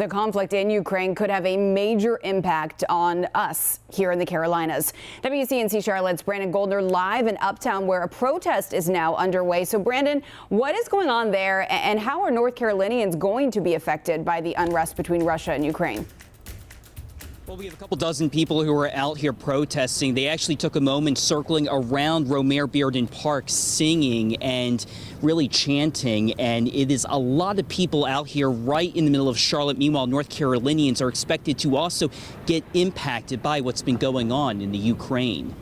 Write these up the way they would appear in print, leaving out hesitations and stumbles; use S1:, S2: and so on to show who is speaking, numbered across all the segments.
S1: The conflict in Ukraine could have a major impact on us here in the Carolinas. WCNC Charlotte's Brandon Goldner live in Uptown, where a protest is now underway. So, Brandon, what is going on there, and how are North Carolinians going to be affected by the unrest between Russia and Ukraine?
S2: Well, we have a couple dozen people who are out here protesting. They actually took a moment circling around Romare Bearden Park singing and really chanting. And it is a lot of people out here right in the middle of Charlotte. Meanwhile, North Carolinians are expected to also get impacted by what's been going on in the Ukraine.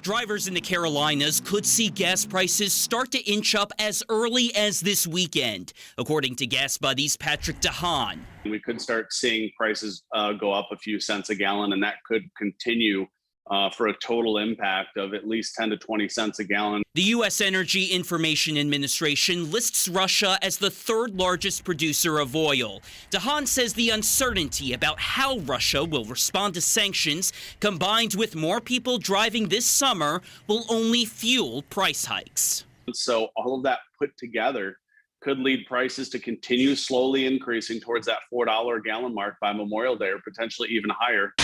S2: Drivers in the Carolinas could see gas prices start to inch up as early as this weekend, according to Gas Buddy's Patrick DeHaan.
S3: We could start seeing prices go up a few cents a gallon, and that could continue for a total impact of at least 10 to 20 cents a gallon.
S2: The U.S. Energy Information Administration lists Russia as the third largest producer of oil. DeHaan says the uncertainty about how Russia will respond to sanctions, combined with more people driving this summer, will only fuel price hikes.
S3: So all of that put together could lead prices to continue slowly increasing towards that $4 a gallon mark by Memorial Day, or potentially even higher.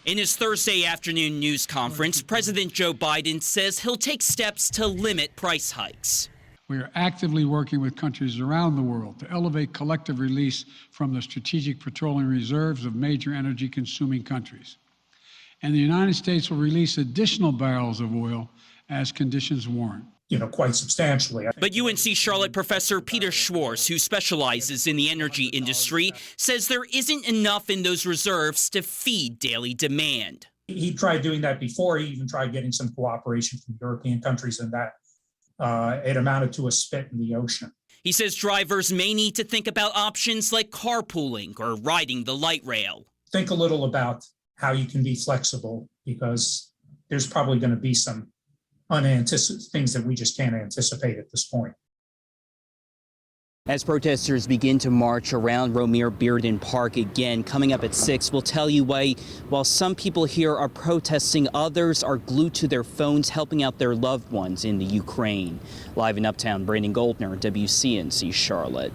S2: In his Thursday afternoon news conference, President Joe Biden says he'll take steps to limit price hikes.
S4: We are actively working with countries around the world to elevate collective release from the strategic petroleum reserves of major energy-consuming countries. And the United States will release additional barrels of oil as conditions warrant.
S5: Quite substantially.
S2: But UNC Charlotte professor Peter Schwartz, who specializes in the energy industry, says there isn't enough in those reserves to feed daily demand.
S5: He tried doing that before. He even tried getting some cooperation from European countries, and that it amounted to a spit in the ocean.
S2: He says drivers may need to think about options like carpooling or riding the light rail.
S5: Think a little about how you can be flexible, because there's probably going to be some unanticipated things that we just can't anticipate at this point.
S2: As protesters begin to march around Romare Bearden Park again, coming up at 6, we'll tell you why, while some people here are protesting, others are glued to their phones helping out their loved ones in the Ukraine. Live in Uptown, Brandon Goldner, WCNC Charlotte.